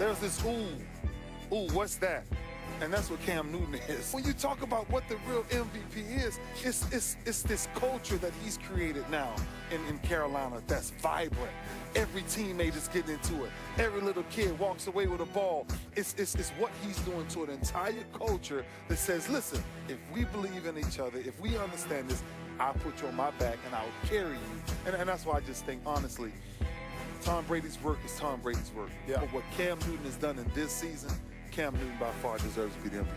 There's this ooh, what's that? And that's what Cam Newton is. When you talk about what the real MVP is, it's this culture that he's created now in Carolina that's vibrant. Every teammate is getting into it. Every little kid walks away with a ball. It's what he's doing to an entire culture that says, listen, if we believe in each other, if we understand this, I'll put you on my back and I'll carry you. And that's why I just think, honestly, Tom Brady's work is Tom Brady's work. Yeah. But what Cam Newton has done in this season, Cam Newton by far deserves to be the MVP.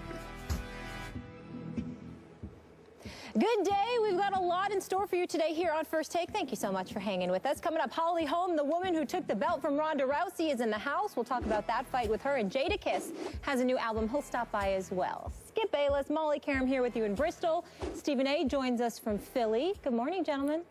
Good day. We've got a lot in store for you today here on First Take. Thank you so much for hanging with us. Coming up, Holly Holm, the woman who took the belt from Ronda Rousey, is in the house. We'll talk about that fight with her. And Jadakiss has a new album. He'll stop by as well. Skip Bayless, Molly Karam here with you in Bristol. Stephen A. joins us from Philly. Good morning, gentlemen.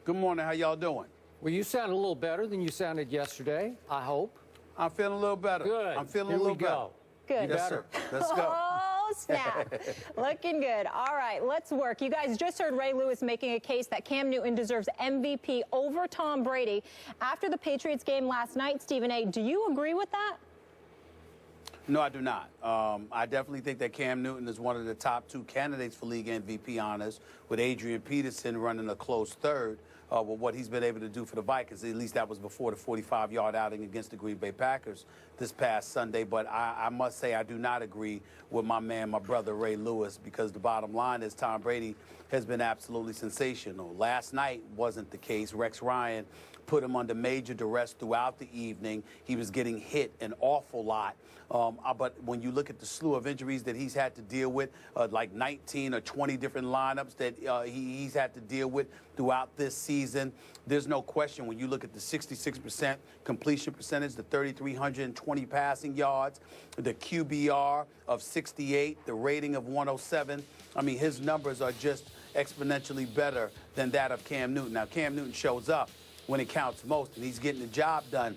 Good morning. How y'all doing? Well, you sound a little better than you sounded yesterday, I hope. I'm feeling a little better. Good. I'm feeling Here a little we go. Good. Yes, sir. Let's go. Oh, snap. Looking good. All right, let's work. You guys just heard Ray Lewis making a case that Cam Newton deserves MVP over Tom Brady. After the Patriots game last night, Stephen A., do you agree with that? No, I do not. I definitely think that Cam Newton is one of the top two candidates for league MVP honors, with Adrian Peterson running a close third. With what he's been able to do for the Vikings. At least that was before the 45-yard outing against the Green Bay Packers this past Sunday. But I must say I do not agree with my brother Ray Lewis, because the bottom line is Tom Brady has been absolutely sensational. Last night wasn't the case. Rex Ryan put him under major duress throughout the evening. He was getting hit an awful lot. But when you look at the slew of injuries that he's had to deal with, like 19 or 20 different lineups that he's had to deal with throughout this season, there's no question when you look at the 66% completion percentage, the 3,320 passing yards, the QBR of 68, the rating of 107. I mean, his numbers are just exponentially better than that of Cam Newton. Now, Cam Newton shows up when it counts most, and he's getting the job done.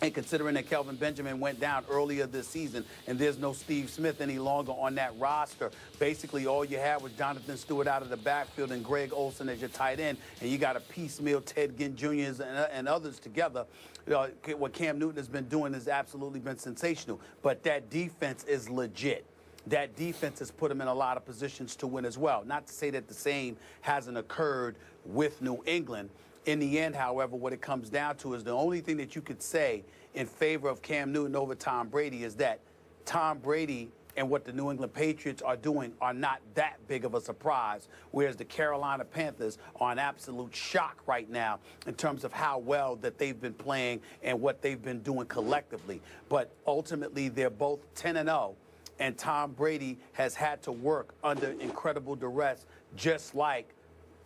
And considering that Kelvin Benjamin went down earlier this season and there's no Steve Smith any longer on that roster, basically all you had was Jonathan Stewart out of the backfield and Greg Olsen as your tight end, and you got a piecemeal Ted Ginn Jr. and others together. What Cam Newton has been doing has absolutely been sensational. But that defense is legit. That defense has put him in a lot of positions to win as well. Not to say that the same hasn't occurred with New England. In the end, however, what it comes down to is the only thing that you could say in favor of Cam Newton over Tom Brady is that Tom Brady and what the New England Patriots are doing are not that big of a surprise, whereas the Carolina Panthers are in absolute shock right now in terms of how well that they've been playing and what they've been doing collectively. But ultimately, they're both 10-0, and Tom Brady has had to work under incredible duress, just like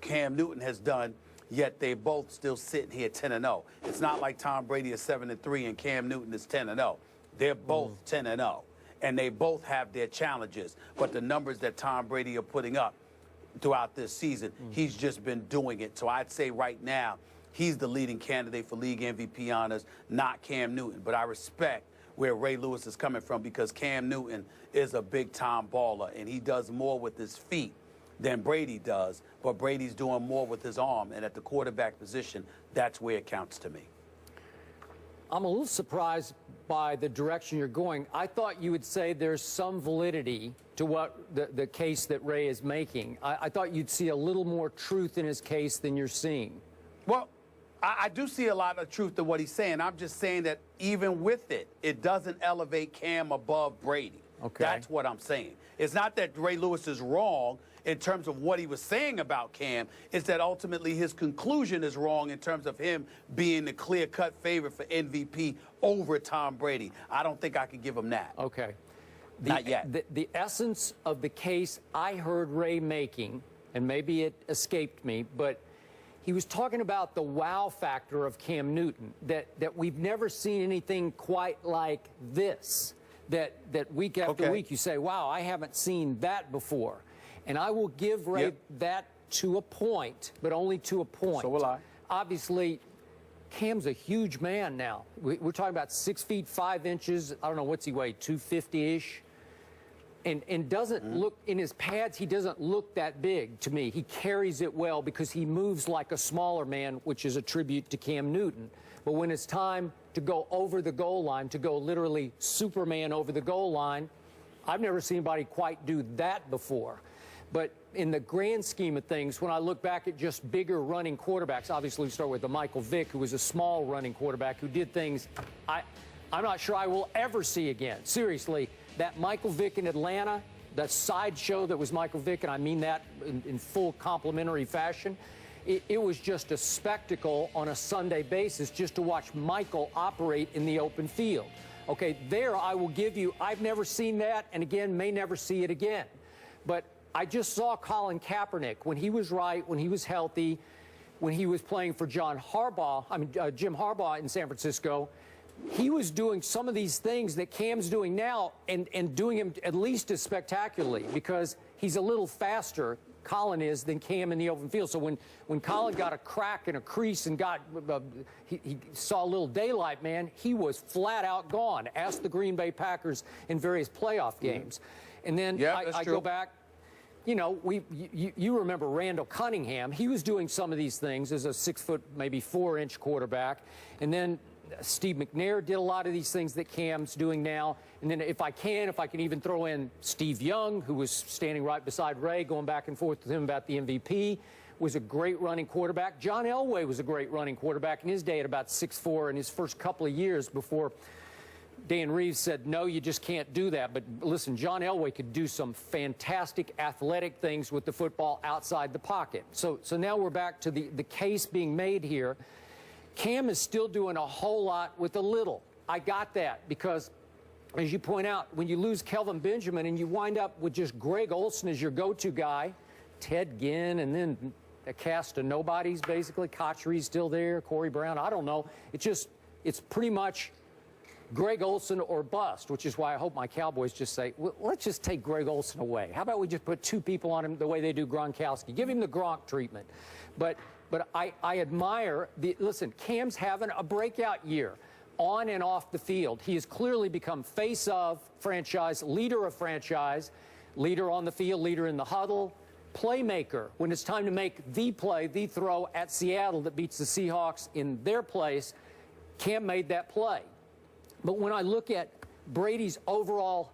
Cam Newton has done. Yet they both still sitting here 10-0. It's not like Tom Brady is 7-3 and Cam Newton is 10-0. They're both 10-0, and they both have their challenges. But the numbers that Tom Brady are putting up throughout this season, he's just been doing it. So I'd say right now he's the leading candidate for league MVP honors, not Cam Newton. But I respect where Ray Lewis is coming from, because Cam Newton is a big-time baller, and he does more with his feet than Brady does, but Brady's doing more with his arm, and at the quarterback position, that's where it counts to me. I'm a little surprised by the direction you're going. I thought you would say there's some validity to what the case that Ray is making. I thought you'd see a little more truth in his case than you're seeing. Well, I do see a lot of truth to what he's saying. I'm just saying that even with it, it doesn't elevate Cam above Brady. Okay. That's what I'm saying. It's not that Ray Lewis is wrong in terms of what he was saying about Cam. It's that ultimately his conclusion is wrong in terms of him being the clear-cut favorite for MVP over Tom Brady. I don't think I could give him that. Okay. Not yet. The essence of the case I heard Ray making, and maybe it escaped me, but he was talking about the wow factor of Cam Newton, that we've never seen anything quite like this, that week after week you say, wow, I haven't seen that before. And I will give Ray that to a point, but only to a point. So will I. Obviously, Cam's a huge man now. We're talking about 6 feet 5 inches. I don't know, what's he weigh, 250-ish? And doesn't look, in his pads, he doesn't look that big to me. He carries it well because he moves like a smaller man, which is a tribute to Cam Newton. But when it's time to go over the goal line, to go literally Superman over the goal line, I've never seen anybody quite do that before. But in the grand scheme of things, when I look back at just bigger running quarterbacks, obviously we start with the Michael Vick, who was a small running quarterback who did things I'm not sure I will ever see again. Seriously, that Michael Vick in Atlanta, that sideshow that was Michael Vick, and I mean that in full complimentary fashion, it was just a spectacle on a Sunday basis just to watch Michael operate in the open field. Okay, there I will give you, I've never seen that, and again, may never see it again. But I just saw Colin Kaepernick when he was right, when he was healthy, when he was playing for Jim Harbaugh in San Francisco. He was doing some of these things that Cam's doing now and doing them at least as spectacularly because he's a little faster, Colin is, than Cam in the open field. So when Colin got a crack and a crease and he saw a little daylight, man, he was flat out gone. Ask the Green Bay Packers in various playoff games. And then I go back. You know, you remember Randall Cunningham. He was doing some of these things as a 6 foot, maybe 4-inch quarterback. And then Steve McNair did a lot of these things that Cam's doing now. And then if I can even throw in Steve Young, who was standing right beside Ray, going back and forth with him about the MVP, was a great running quarterback. John Elway was a great running quarterback in his day at about 6'4" in his first couple of years before Dan Reeves said, no, you just can't do that. But listen, John Elway could do some fantastic athletic things with the football outside the pocket. So now we're back to the case being made here. Cam is still doing a whole lot with a little. I got that because, as you point out, when you lose Kelvin Benjamin and you wind up with just Greg Olsen as your go-to guy, Ted Ginn, and then a cast of nobodies, basically. Kochery's still there, Corey Brown, I don't know. It's pretty much Greg Olsen or bust, which is why I hope my Cowboys just say, well, let's just take Greg Olsen away. How about we just put 2 people on him the way they do Gronkowski? Give him the Gronk treatment. But I admire listen, Cam's having a breakout year on and off the field. He has clearly become face of franchise, leader of franchise, leader on the field, leader in the huddle, playmaker. When it's time to make the play, the throw at Seattle that beats the Seahawks in their place, Cam made that play. But when I look at Brady's overall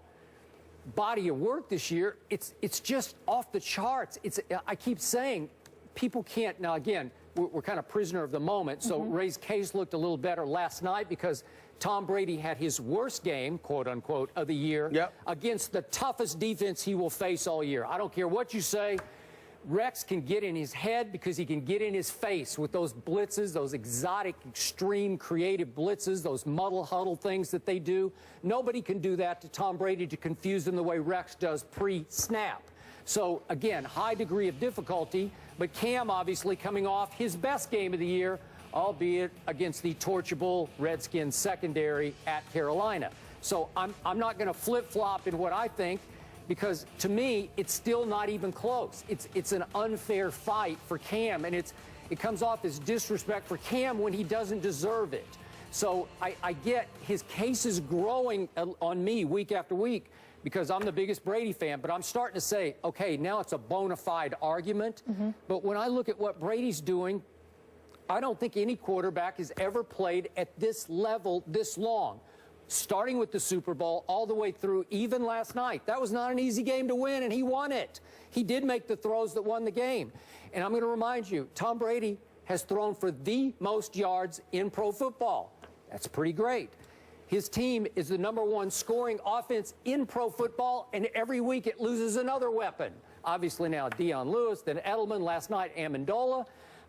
body of work this year, it's just off the charts. I keep saying people can't. Now, again, we're kind of prisoner of the moment. So Ray's case looked a little better last night because Tom Brady had his worst game, quote unquote, of the year against the toughest defense he will face all year. I don't care what you say. Rex can get in his head because he can get in his face with those blitzes, those exotic, extreme, creative blitzes, those muddle huddle things that they do. Nobody can do that to Tom Brady to confuse him the way Rex does pre-snap. So, again, high degree of difficulty, but Cam obviously coming off his best game of the year, albeit against the torchable Redskins secondary at Carolina. So I'm not going to flip-flop in what I think, because to me, it's still not even close. It's an unfair fight for Cam, and it comes off as disrespect for Cam when he doesn't deserve it. So I get his case is growing on me week after week because I'm the biggest Brady fan, but I'm starting to say, okay, now it's a bona fide argument. But when I look at what Brady's doing, I don't think any quarterback has ever played at this level this long. Starting with the Super Bowl all the way through, even last night. That was not an easy game to win, and he won it. He did make the throws that won the game. And I'm going to remind you, Tom Brady has thrown for the most yards in pro football. That's pretty great. His team is the #1 scoring offense in pro football, and every week it loses another weapon. Obviously now Deion Lewis, then Edelman, last night Amendola.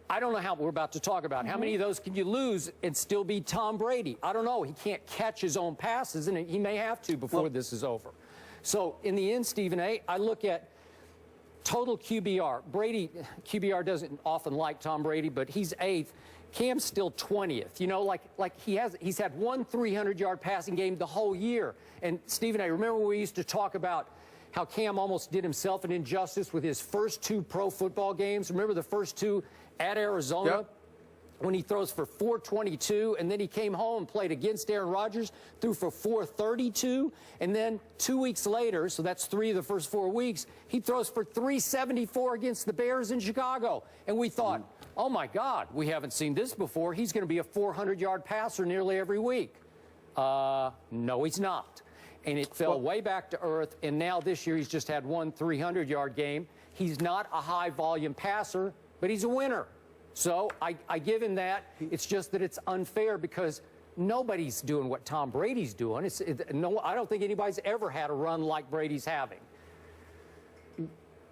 I don't know how we're about to talk about. How many of those can you lose and still be Tom Brady? I don't know. He can't catch his own passes, and he may have to before this is over. So in the end, Stephen A., I look at total QBR. Brady, QBR doesn't often like Tom Brady, but he's 8th. Cam's still 20th. You know, like he's had one 300-yard passing game the whole year. And Stephen A., remember we used to talk about how Cam almost did himself an injustice with his first 2 pro football games? Remember the first 2 at Arizona when he throws for 422, and then he came home and played against Aaron Rodgers, threw for 432, and then 2 weeks later, so that's 3 of the first 4 weeks, he throws for 374 against the Bears in Chicago. And we thought, oh, my God, we haven't seen this before. He's going to be a 400-yard passer nearly every week. No, he's not. And it fell way back to earth, and now this year he's just had one 300-yard game. He's not a high-volume passer, but he's a winner. So I give him that. It's just that it's unfair because nobody's doing what Tom Brady's doing. I don't think anybody's ever had a run like Brady's having.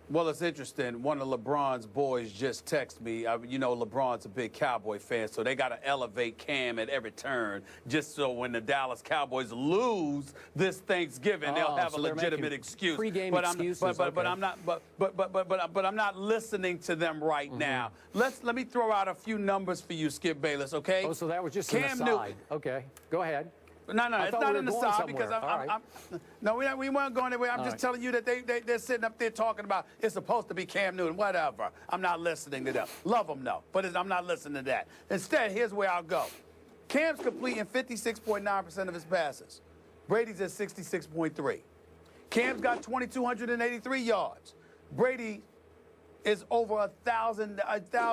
Well, it's interesting. One of LeBron's boys just texted me. You know, LeBron's a big Cowboy fan, so they got to elevate Cam at every turn just so when the Dallas Cowboys lose this Thanksgiving, they'll have a legitimate excuse. Pre-game excuses. But I'm not. But I'm not listening to them right now. Let me throw out a few numbers for you, Skip Bayless. Okay? Oh, so that was just an aside. Okay, go ahead. No, it's not an aside because we weren't going anywhere. I'm just telling you that they're sitting up there talking about it's supposed to be Cam Newton, whatever. I'm not listening to them. Love them, though, but I'm not listening to that. Instead, here's where I'll go. Cam's completing 56.9% of his passes. Brady's at 66.3. Cam's got 2,283 yards. Brady is over 1,000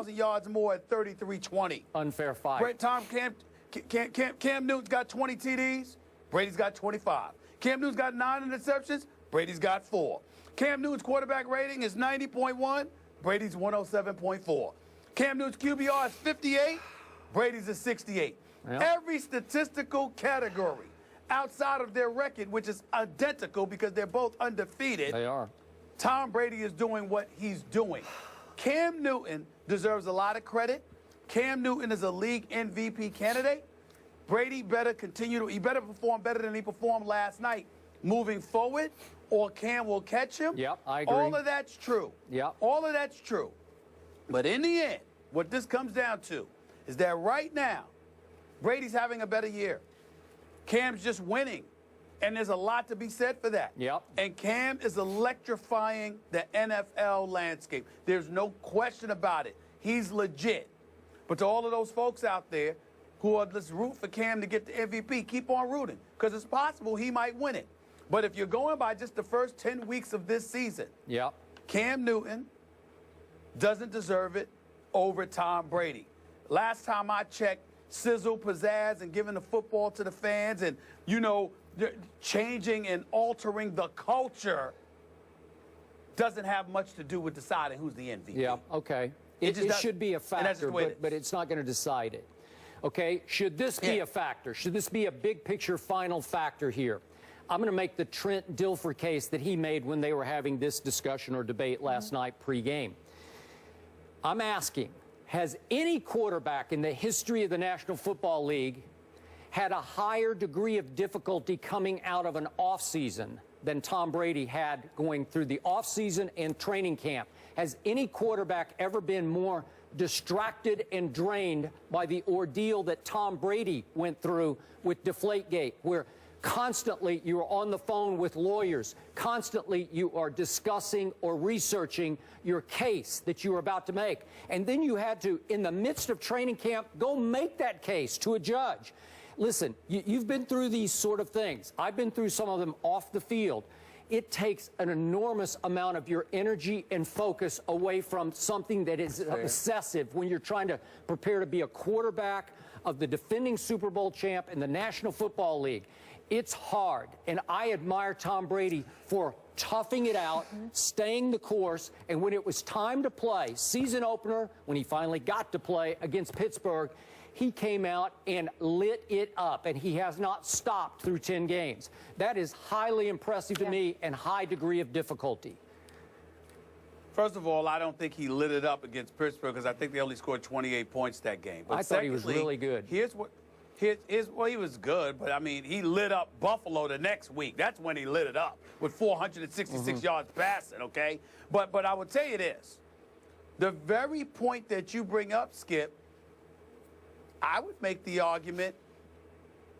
yards more at 3,320. Unfair fight. Cam Newton's got 20 TDs. Brady's got 25. Cam Newton's got 9 interceptions. Brady's got 4. Cam Newton's quarterback rating is 90.1. Brady's 107.4. Cam Newton's QBR is 58. Brady's is 68. Yep. Every statistical category outside of their record, which is identical because they're both undefeated. They are. Tom Brady is doing what he's doing. Cam Newton deserves a lot of credit. Cam Newton is a league MVP candidate. Brady better he better perform better than he performed last night moving forward, or Cam will catch him. Yep, I agree. All of that's true. Yep. All of that's true. But in the end, what this comes down to is that right now, Brady's having a better year. Cam's just winning. And there's a lot to be said for that. Yep. And Cam is electrifying the NFL landscape. There's no question about it. He's legit. But to all of those folks out there who are just root for Cam to get the MVP, keep on rooting, because it's possible he might win it. But if you're going by just the first 10 weeks of this season, Cam Newton doesn't deserve it over Tom Brady. Last time I checked, sizzle, pizzazz, and giving the football to the fans and, you know, changing and altering the culture doesn't have much to do with deciding who's the MVP. Yeah, okay. It should be a factor, but it's not going to decide it. Okay, should this be a factor? Should this be a big picture final factor here? I'm going to make the Trent Dilfer case that he made when they were having this discussion or debate last night pregame. I'm asking, has any quarterback in the history of the National Football League had a higher degree of difficulty coming out of an offseason than Tom Brady had going through the offseason and training camp? Has any quarterback ever been more distracted and drained by the ordeal that Tom Brady went through with Deflategate, where constantly you are on the phone with lawyers, constantly you are discussing or researching your case that you are about to make, and then you had to, in the midst of training camp, go make that case to a judge? Listen, you've been through these sort of things. I've been through some of them off the field. It takes an enormous amount of your energy and focus away from something that is obsessive when you're trying to prepare to be a quarterback of the defending Super Bowl champ in the National Football League. It's hard, and I admire Tom Brady for toughing it out, staying the course, and when it was time to play, season opener, when he finally got to play against Pittsburgh, he came out and lit it up, and he has not stopped through 10 games. That is highly impressive to me and high degree of difficulty. First of all, I don't think he lit it up against Pittsburgh because I think they only scored 28 points that game. But I thought he was really good. Well, he was good, but, I mean, he lit up Buffalo the next week. That's when he lit it up with 466 yards passing, okay? But I will tell you this. The very point that you bring up, Skip, I would make the argument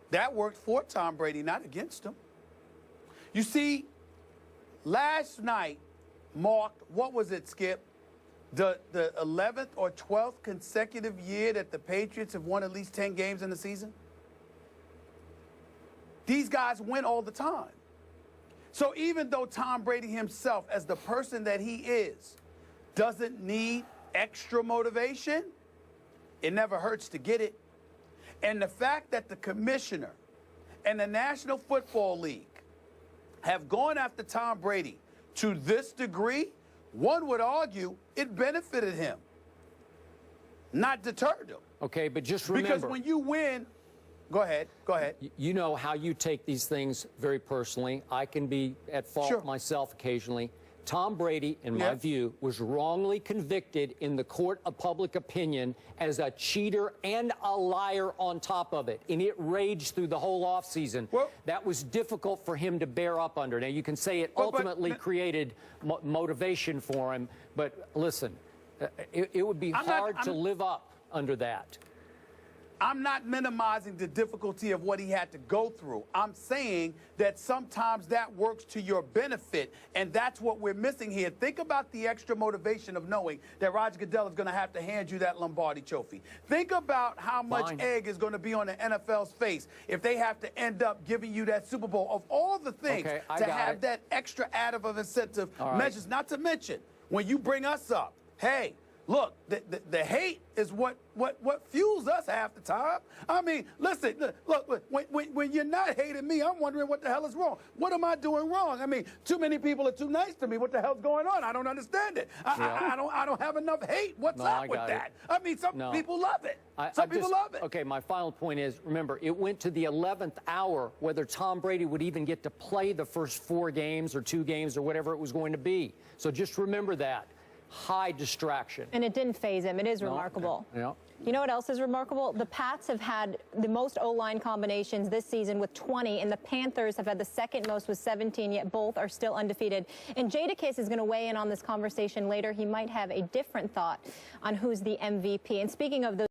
that worked for Tom Brady, not against him. You see, last night marked, what was it, Skip? The 11th or 12th consecutive year that the Patriots have won at least 10 games in the season. These guys win all the time. So even though Tom Brady himself, as the person that he is, doesn't need extra motivation, it never hurts to get it. And the fact that the commissioner and the National Football League have gone after Tom Brady to this degree, one would argue it benefited him, not deterred him. Okay, but just remember. Because when you win, go ahead. You know how you take these things very personally. I can be at fault myself occasionally. Tom Brady, in my view, was wrongly convicted in the court of public opinion as a cheater and a liar on top of it. And it raged through the whole offseason. That was difficult for him to bear up under. Now, you can say it ultimately created motivation for him, but listen, it would be hard to live up under that. I'm not minimizing the difficulty of what he had to go through. I'm saying that sometimes that works to your benefit, and that's what we're missing here. Think about the extra motivation of knowing that Roger Goodell is going to have to hand you that Lombardi trophy. Think about how much egg is going to be on the NFL's face if they have to end up giving you that Super Bowl. Of all the things to have that extra add of incentive measures, not to mention when you bring us up, hey, look, the hate is what fuels us half the time. I mean, listen, look, when you're not hating me, I'm wondering what the hell is wrong. What am I doing wrong? I mean, too many people are too nice to me. What the hell's going on? I don't understand it. I don't have enough hate. What's up with that? I mean, some people love it. Some people love it. Okay, my final point is, remember, it went to the 11th hour whether Tom Brady would even get to play the first 4 games or 2 games or whatever it was going to be. So just remember that. High distraction. And it didn't faze him. It is remarkable. You know what else is remarkable? The Pats have had the most O-line combinations this season with 20, and the Panthers have had the second most with 17, yet both are still undefeated. And Jadakiss is going to weigh in on this conversation later. He might have a different thought on who's the MVP. And speaking of those